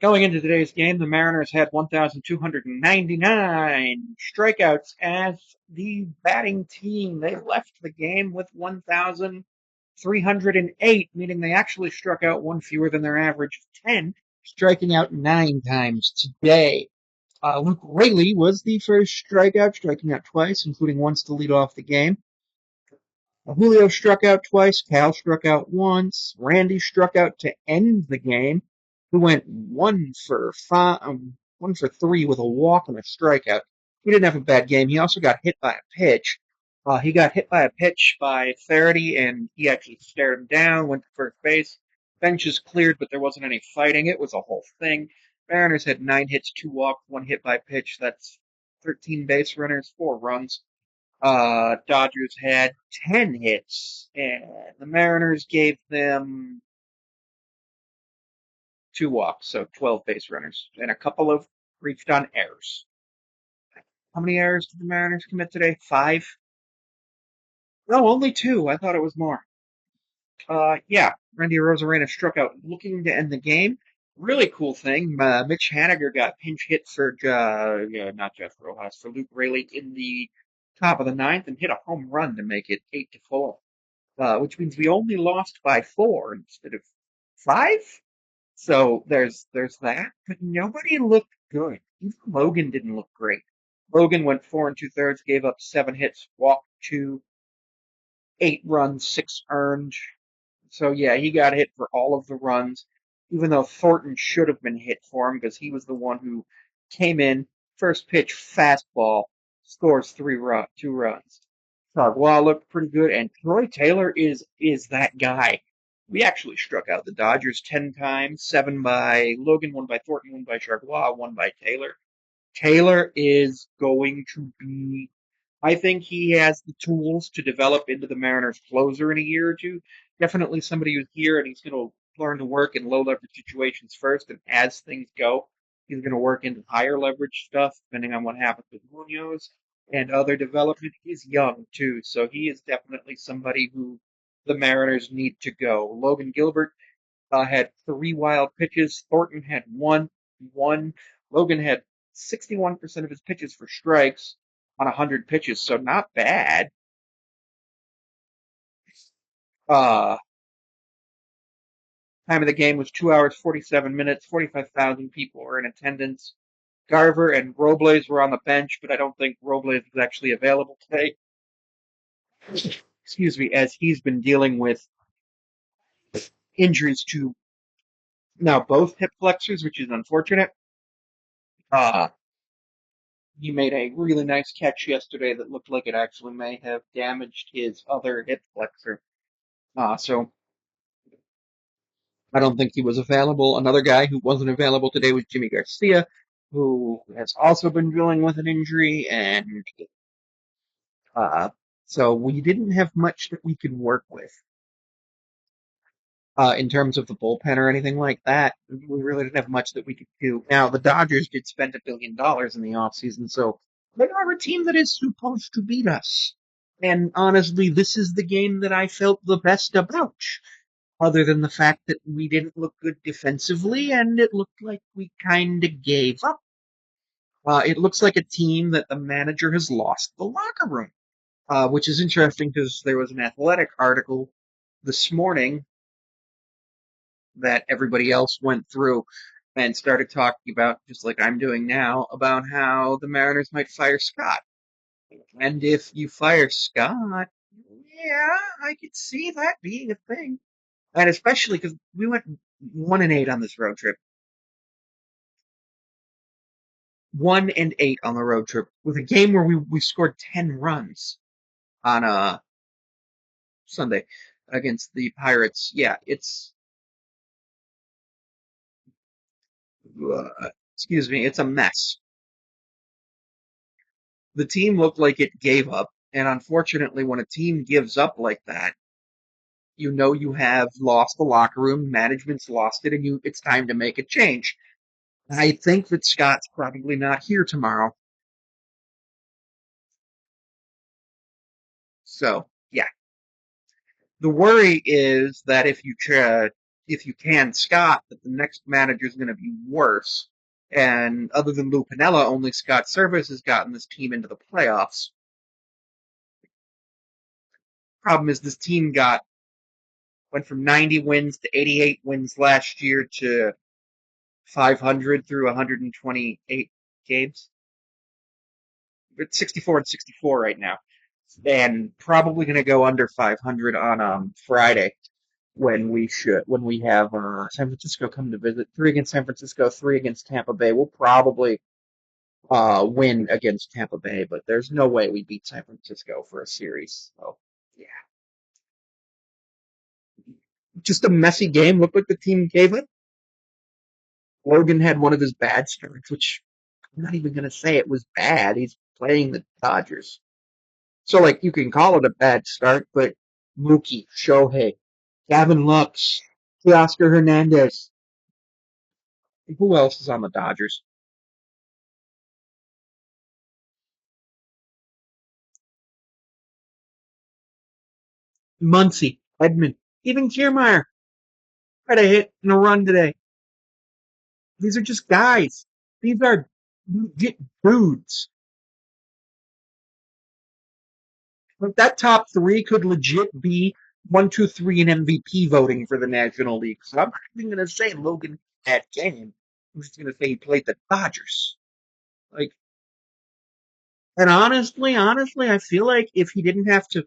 Going into today's game, the Mariners had 1,299 strikeouts as the batting team. They left the game with 1,308, meaning they actually struck out one fewer than their average of 10, striking out 9 times today. Luke Raley was the first strikeout, striking out twice, including once to lead off the game. Julio struck out twice. Cal struck out once. Randy struck out to end the game, who went 1 for 3 with a walk and a strikeout. He didn't have a bad game. He also got hit by a pitch. He got hit by a pitch by 30, and he actually stared him down, went to first base. Benches cleared, but there wasn't any fighting. It was a whole thing. Mariners had 9 hits, 2 walks, 1 hit by pitch. That's 13 base runners, 4 runs. Dodgers had 10 hits, and the Mariners gave them 2 walks, so 12 base runners, and a couple of reached on errors. How many errors did the Mariners commit today? 5? No, only 2. I thought it was more. Yeah, Randy Arozarena struck out looking to end the game. Really cool thing. Mitch Haniger got pinch hit for, not Jeff Rojas, for Luke Raley in the top of the ninth and hit a home run to make it 8-4. Which means we only lost by 4 instead of 5. So there's that, but nobody looked good. Even Logan didn't look great. Logan went 4 2/3, gave up 7 hits, walked 2, 8 runs, 6 earned. So yeah, he got hit for all of the runs, even though Thornton should have been hit for him because he was the one who came in, first pitch fastball, scores 2 runs. Chargois looked pretty good, and Troy Taylor is that guy. We actually struck out the Dodgers 10 times, 7 by Logan, 1 by Thornton, 1 by Chargois, 1 by Taylor. Taylor is going to be, I think he has the tools to develop into the Mariners closer in a year or two. Definitely somebody who's here and he's going to learn to work in low leverage situations first. And as things go, he's going to work into higher leverage stuff, depending on what happens with Munoz and other development. He's young too, so he is definitely somebody who the Mariners need to go. Logan Gilbert had 3 wild pitches. Thornton had one. Logan had 61% of his pitches for strikes on 100 pitches, so not bad. Uh, Time of the game was 2 hours, 47 minutes. 45,000 people were in attendance. Garver and Robles were on the bench, but I don't think Robles is actually available today. Excuse me, as he's been dealing with injuries to now both hip flexors, which is unfortunate. Uh, he made a really nice catch yesterday that looked like it actually may have damaged his other hip flexor. So I don't think he was available. Another guy who wasn't available today was Jimmy Garcia, who has also been dealing with an injury, and uh, so we didn't have much that we could work with in terms of the bullpen or anything like that. We really didn't have much that we could do. Now, the Dodgers did spend $1 billion in the offseason, so they are a team that is supposed to beat us. And honestly, this is the game that I felt the best about, other than the fact that we didn't look good defensively and it looked like we kind of gave up. It looks like a team that the manager has lost the locker room, which is interesting because there was an athletic article this morning that everybody else went through and started talking about, just like I'm doing now, about how the Mariners might fire Scott. And if you fire Scott, yeah, I could see that being a thing. And especially because we went 1-8 on this road trip. 1-8 on the road trip with a game where we scored 10 runs on Sunday against the Pirates. Yeah, it's excuse me, it's a mess. The team looked like it gave up, and unfortunately, when a team gives up like that, you know you have lost the locker room, management's lost it, and it's time to make a change. I think that Scott's probably not here tomorrow, so yeah. The worry is that if you if you can, Scott, that the next manager is going to be worse. And other than Lou Piniella, only Scott Service has gotten this team into the playoffs. Problem is, this team went from 90 wins to 88 wins last year to 500 through 128 games. It's 64 and 64 right now, and probably going to go under 500 on Friday when we have San Francisco come to visit. 3 against San Francisco, 3 against Tampa Bay. We'll probably win against Tampa Bay, but there's no way we beat San Francisco for a series. So yeah, just a messy game. Looked like the team gave it. Logan had one of his bad starts, which I'm not even gonna say it was bad. He's playing the Dodgers, so like you can call it a bad start, but Mookie, Shohei, Gavin Lux, Teoscar Hernandez. Who else is on the Dodgers? Muncy, Edmund, even Kiermaier had a hit and a run today. These are just guys. These are dudes. Like that top three could legit be 1, 2, 3 in MVP voting for the National League. So I'm not even going to say Logan had that game. I'm just going to say he played the Dodgers. Like, and honestly, I feel like if he didn't have to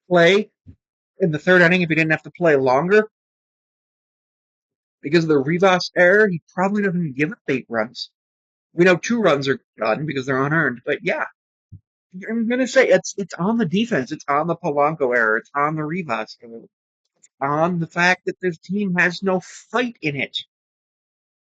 play in the third inning, if he didn't have to play longer because of the Rivas error, he probably doesn't give up 8 runs. We know 2 runs are done because they're unearned, but yeah, I'm gonna say it's on the defense, it's on the Polanco error, it's on the Rivas error, on the fact that this team has no fight in it.